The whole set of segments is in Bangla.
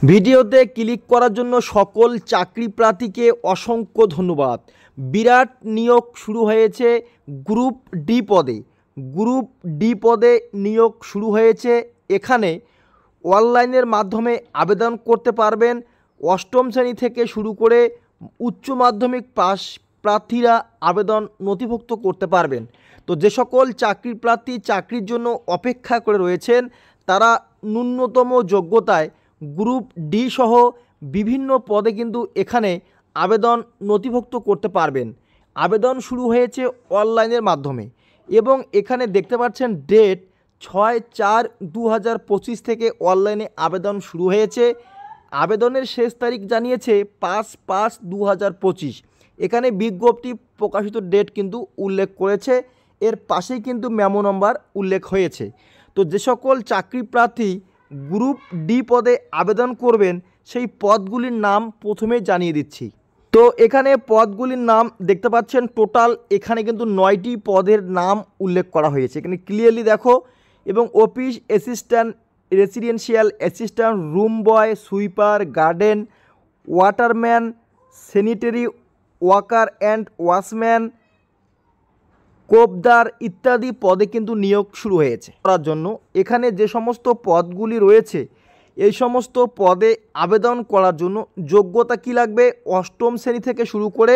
ভিডিওতে ক্লিক করার জন্য সকল চাকরি প্রার্থীকে অসংখ্য ধন্যবাদ। বিরাট নিয়োগ শুরু হয়েছে গ্রুপ ডি পদে। গ্রুপ ডি পদে নিয়োগ শুরু হয়েছে। এখানে অনলাইনের মাধ্যমে আবেদন করতে পারবেন। অষ্টম শ্রেণী থেকে শুরু করে উচ্চ মাধ্যমিক পাস প্রার্থীরা আবেদন নথিভুক্ত করতে পারবেন। তো যে সকল চাকরি প্রার্থী চাকরির জন্য অপেক্ষা করে রয়েছেন তারা ন্যূনতম যোগ্যতায় গ্রুপ ডি সহ বিভিন্ন পদে কিন্তু এখানে আবেদন নথিভুক্ত করতে পারবেন। আবেদন শুরু হয়েছে অনলাইনের মাধ্যমে এবং এখানে দেখতে পাচ্ছেন ডেট 6/4/2025 থেকে অনলাইনে আবেদন শুরু হয়েছে। আবেদনের শেষ তারিখ জানিয়েছে 5/5/2025। এখানে বিজ্ঞপ্তি প্রকাশিত ডেট কিন্তু উল্লেখ করেছে, এর পাশেই কিন্তু মেমো নম্বর উল্লেখ হয়েছে। তো যে সকল চাকরি প্রার্থী গ্রুপ ডি পদে আবেদন করবেন সেই পদগুলির নাম প্রথমে জানিয়ে দিচ্ছি। তো এখানে পদগুলির নাম দেখতে পাচ্ছেন, টোটাল এখানে কিন্তু 9টি পদের নাম উল্লেখ করা হয়েছে। এখানে ক্লিয়ারলি দেখো, এবং office assistant, residential assistant, room boy, sweeper, garden, waterman, sanitary worker and washman, কোপদার ইত্যাদি পদে কিন্তু নিয়োগ শুরু হয়েছে করার জন্য। এখানে যে সমস্ত পদগুলি রয়েছে এই সমস্ত পদে আবেদন করার জন্য যোগ্যতা কি লাগবে? অষ্টম শ্রেণী থেকে শুরু করে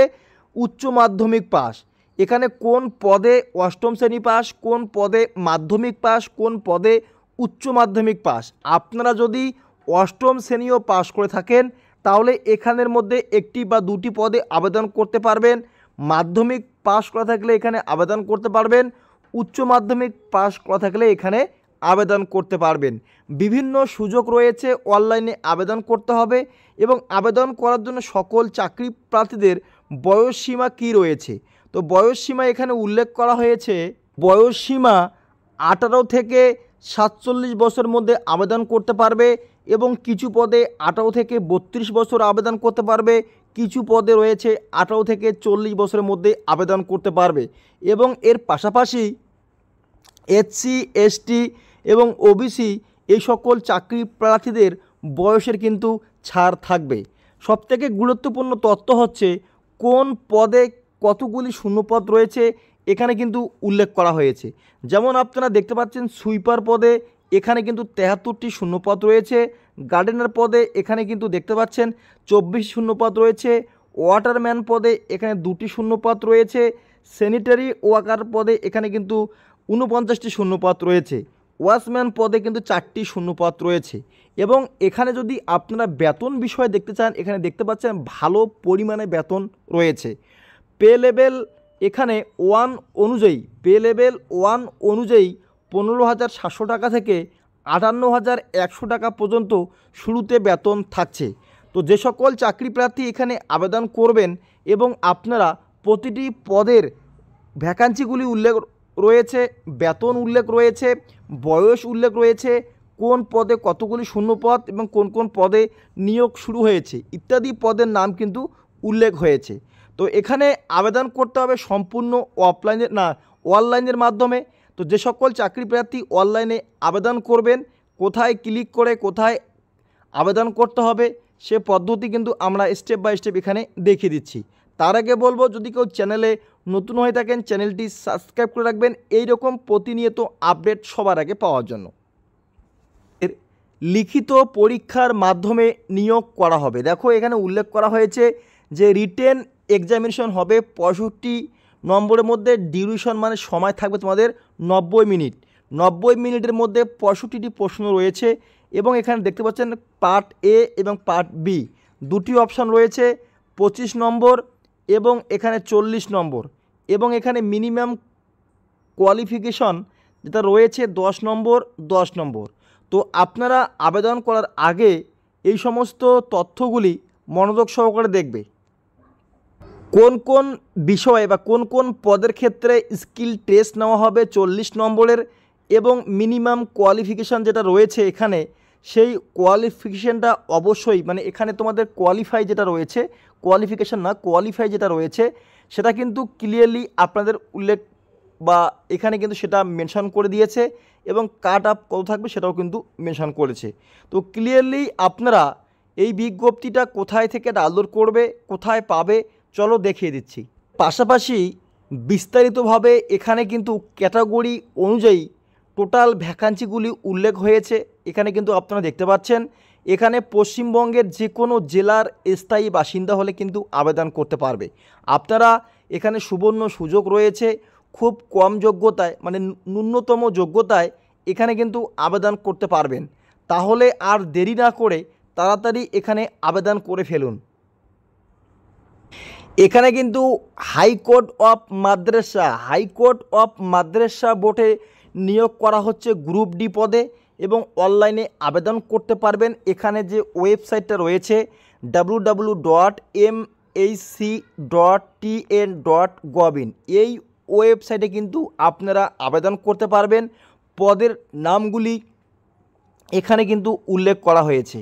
উচ্চ মাধ্যমিক পাস। এখানে কোন পদে অষ্টম শ্রেণী পাস, কোন পদে মাধ্যমিক পাস, কোন পদে উচ্চ মাধ্যমিক পাস। আপনারা যদি অষ্টম শ্রেণীও পাস করে থাকেন তাহলে এখানের মধ্যে একটি বা দুটি পদে আবেদন করতে পারবেন। মাধ্যমিক পাস করা থাকলে এখানে আবেদন করতে পারবেন। উচ্চ মাধ্যমিক পাস করা থাকলে এখানে আবেদন করতে পারবেন। বিভিন্ন সুযোগ রয়েছে, অনলাইনে আবেদন করতে হবে এবং আবেদন করার জন্য সকল চাকরি প্রার্থীদের বয়সসীমা কী রয়েছে। তো বয়সসীমা এখানে উল্লেখ করা হয়েছে, বয়সসীমা 18 থেকে 47 বছরের মধ্যে আবেদন করতে পারবে এবং কিছু পদে 18 থেকে 32 বছর আবেদন করতে পারবে। কিছু পদে রয়েছে 18 থেকে 40 বছরের মধ্যে আবেদন করতে পারবে এবং এর পাশাপাশি এসসি, এসটি এবং ওবিসি এই সকল চাকরি প্রার্থীদের বয়সের কিন্তু ছাড় থাকবে। সবথেকে গুরুত্বপূর্ণ তথ্য হচ্ছে কোন পদে কতগুলি শূন্যপদ রয়েছে এখানে কিন্তু উল্লেখ করা হয়েছে। যেমন আপনারা দেখতে পাচ্ছেন সুইপার পদে এখানে কিন্তু 73টি শূন্যপদ রয়েছে। গার্ডেনার পদে এখানে কিন্তু দেখতে পাচ্ছেন 24 শূন্যপদ রয়েছে। ওয়াটারম্যান পদে এখানে 2টি শূন্যপদ রয়েছে। স্যানিটারি ওয়ার্কার পদে এখানে কিন্তু 49টি শূন্যপদ রয়েছে। ওয়াশম্যান পদে কিন্তু 4টি শূন্যপদ রয়েছে। এবং এখানে যদি আপনারা বেতন বিষয়ে দেখতে চান এখানে দেখতে পাচ্ছেন ভালো পরিমাণে বেতন রয়েছে। পে লেভেল এখানে 1 অনুযায়ী, পে লেভেল 1 অনুযায়ী 15,700 টাকা থেকে 58,100 টাকা পর্যন্ত শুরুতে বেতন থাকছে। তো যে সকল চাকরি প্রার্থী এখানে আবেদন করবেন এবং আপনারা প্রতিটি পদের ভ্যাকান্সিগুলি উল্লেখ রয়েছে, বেতন উল্লেখ রয়েছে, বয়স উল্লেখ রয়েছে, কোন পদে কতগুলি শূন্যপদ এবং কোন কোন পদে নিয়োগ শুরু হয়েছে ইত্যাদি পদের নাম কিন্তু উল্লেখ হয়েছে। তো এখানে আবেদন করতে হবে সম্পূর্ণ অনলাইনের মাধ্যমে। তো যে সকল চাকরি প্রার্থী অনলাইনে আবেদন করবেন কোথায় ক্লিক করে কোথায় আবেদন করতে হবে সে পদ্ধতি কিন্তু আমরা স্টেপ বাই স্টেপ এখানে দেখিয়ে দিচ্ছি। তার আগে বলবো, যদি কেউ চ্যানেলে নতুন হয়ে থাকেন চ্যানেলটি সাবস্ক্রাইব করে রাখবেন এইরকম প্রতিনিয়ত আপডেট সবার আগে পাওয়ার জন্য। লিখিত পরীক্ষার মাধ্যমে নিয়োগ করা হবে। দেখো এখানে উল্লেখ করা হয়েছে যে রিটেন এক্সামিনেশন হবে 65 নম্বরের মধ্যে, ডিউরেশন মানে সময় থাকবে তোমাদের 90 মিনিট। 90 মিনিটের মধ্যে 65টি প্রশ্ন রয়েছে এবং এখানে দেখতে পাচ্ছেন পার্ট এ এবং পার্ট বি দুটি অপশান রয়েছে, 25 নম্বর এবং এখানে 40 নম্বর এবং এখানে মিনিমাম কোয়ালিফিকেশন যেটা রয়েছে 10 নম্বর 10 নম্বর। তো আপনারা আবেদন করার আগে এই সমস্ত তথ্যগুলি মনোযোগ সহকারে দেখবে। কোন কোন বিষয়ে বা কোন কোন পদের ক্ষেত্রে স্কিল টেস্ট নেওয়া হবে 40 নম্বরের এবং মিনিমাম কোয়ালিফিকেশান যেটা রয়েছে এখানে সেই কোয়ালিফিকেশানটা অবশ্যই মানে এখানে তোমাদের কোয়ালিফাই যেটা রয়েছে, কোয়ালিফিকেশান না কোয়ালিফাই যেটা রয়েছে সেটা কিন্তু ক্লিয়ারলি আপনাদের উল্লেখ বা এখানে কিন্তু সেটা মেনশন করে দিয়েছে এবং কাট আপ কত থাকবে সেটাও কিন্তু মেনশন করেছে। তো ক্লিয়ারলি আপনারা এই বিজ্ঞপ্তিটা কোথায় থেকে ডাউনলোড করবে, কোথায় পাবে, চলো দেখিয়ে দিচ্ছি। পাশাপাশি বিস্তারিতভাবে এখানে কিন্তু ক্যাটাগরি অনুযায়ী টোটাল ভ্যাকান্সিগুলি উল্লেখ হয়েছে। এখানে কিন্তু আপনারা দেখতে পাচ্ছেন, এখানে পশ্চিমবঙ্গের যে কোনো জেলার স্থায়ী বাসিন্দা হলে কিন্তু আবেদন করতে পারবে। আপনারা এখানে সুবর্ণ সুযোগ রয়েছে, খুব কম যোগ্যতায় মানে ন্যূনতম যোগ্যতায় এখানে কিন্তু আবেদন করতে পারবেন। তাহলে আর দেরি না করে তাড়াতাড়ি এখানে আবেদন করে ফেলুন। এখানে কিন্তু হাইকোর্ট অফ মাদ্রাসা বোর্ডে নিয়োগ করা হচ্ছে গ্রুপ ডি পদে এবং অনলাইনে আবেদন করতে পারবেন। এখানে যে ওয়েবসাইটটা রয়েছে www.mhc.tn.gov.in, এই ওয়েবসাইটে কিন্তু আপনারা আবেদন করতে পারবেন। পদের নামগুলি এখানে কিন্তু উল্লেখ করা হয়েছে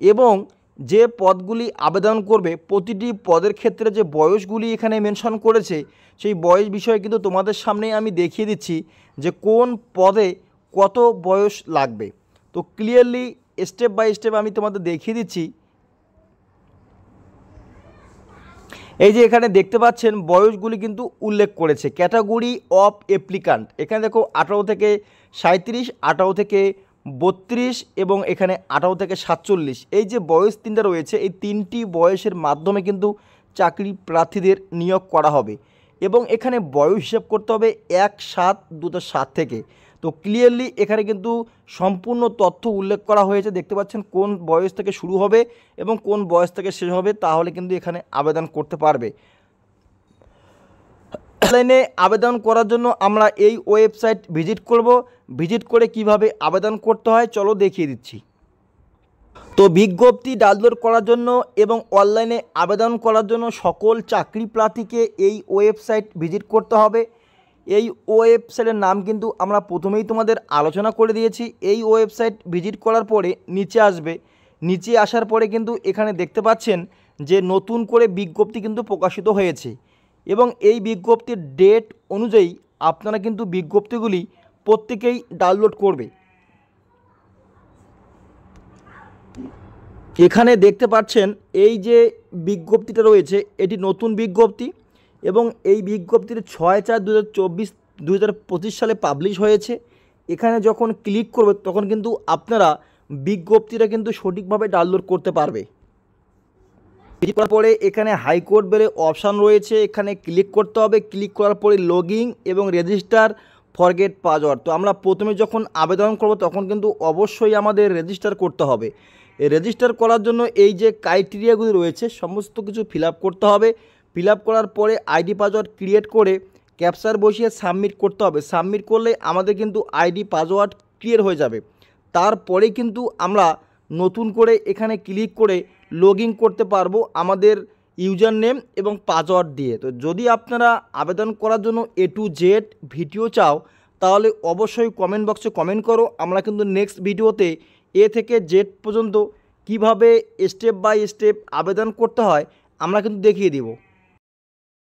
এবং যে পদগুলি আবেদন করবে প্রতিটি পদের ক্ষেত্রে যে বয়সগুলি এখানে মেনশন করেছে সেই বয়স বিষয়ে কিন্তু তোমাদের সামনে আমি দেখিয়ে দিচ্ছি যে কোন পদে কত বয়স লাগবে। তো ক্লিয়ারলি স্টেপ বাই স্টেপ আমি তোমাদের দেখিয়ে দিচ্ছি। এই যে এখানে দেখতে পাচ্ছেন বয়সগুলি কিন্তু উল্লেখ করেছে। ক্যাটাগরি অফ অ্যাপ্লিকান্ট এখানে দেখো 18 থেকে 37, 18 থেকে 32 এবং এখানে 18 থেকে 47, এই যে বয়স তিনটা রয়েছে এই তিনটি বয়সের মাধ্যমে কিন্তু চাকরি প্রার্থীদের নিয়োগ করা হবে এবং এখানে বয়স হিসাব করতে হবে 1/7/2007 থেকে। তো ক্লিয়ারলি এখানে কিন্তু সম্পূর্ণ তথ্য উল্লেখ করা হয়েছে। দেখতে পাচ্ছেন কোন বয়স থেকে শুরু হবে এবং কোন বয়স থেকে শেষ হবে, তাহলে কিন্তু এখানে আবেদন করতে পারবে। অনলাইনে আবেদন করার জন্য আমরা এই ওয়েবসাইট ভিজিট করে কিভাবে আবেদন করতে হয় চলো দেখিয়ে দিচ্ছি। তো বিজ্ঞপ্তি ডাউনলোড করার জন্য এবং অনলাইনে আবেদন করার জন্য সকল চাকরি প্রার্থীকে এই ওয়েবসাইট ভিজিট করতে হবে। এই ওয়েবসাইটের নাম কিন্তু আমরা প্রথমেই তোমাদের আলোচনা করে দিয়েছি। এই ওয়েবসাইট ভিজিট করার পরে নিচে আসবে, নিচে আসার পরে কিন্তু এখানে দেখতে পাচ্ছেন যে নতুন করে বিজ্ঞপ্তি কিন্তু প্রকাশিত হয়েছে এবং এই বিজ্ঞপ্তির ডেট অনুযায়ী আপনারা কিন্তু বিজ্ঞপ্তিগুলি প্রত্যেকেই ডাউনলোড করবে। এখানে দেখতে পাচ্ছেন এই যে বিজ্ঞপ্তিটা রয়েছে এটি নতুন বিজ্ঞপ্তি এবং এই বিজ্ঞপ্তির 6/4/2024 সালে পাবলিশ হয়েছে। এখানে যখন ক্লিক করবে তখন কিন্তু আপনারা বিজ্ঞপ্তিটা কিন্তু সঠিকভাবে ডাউনলোড করতে পারবে। ক্লিক করার পরে এখানে হাইকোর্ট বলে অপশান রয়েছে, এখানে ক্লিক করতে হবে। ক্লিক করার পরে লগইন এবং রেজিস্টার ফরগেট পাসওয়ার্ড। তো আমরা প্রথমে যখন আবেদন করব তখন কিন্তু অবশ্যই আমাদের রেজিস্টার করতে হবে। এই রেজিস্টার করার জন্য এই যে ক্রাইটেরিয়াগুলি রয়েছে সমস্ত কিছু ফিল আপ করতে হবে। ফিল আপ করার পরে আইডি পাসওয়ার্ড ক্রিয়েট করে ক্যাপচার বসিয়ে সাবমিট করতে হবে। সাবমিট করলে আমাদের কিন্তু আইডি পাসওয়ার্ড ক্লিয়ার হয়ে যাবে। তারপরে কিন্তু আমরা নতুন করে এখানে ক্লিক করে লগইন করতে পারবো আমাদের ইউজার নেম এবং পাসওয়ার্ড দিয়ে। তো যদি আপনারা আবেদন করার জন্য A to Z ভিডিও চাও তাহলে অবশ্যই কমেন্ট বক্সে কমেন্ট করো। আমরা কিন্তু নেক্সট ভিডিওতে A থেকে Z পর্যন্ত কিভাবে স্টেপ বাই স্টেপ আবেদন করতে হয় আমরা কিন্তু দেখিয়ে দিব।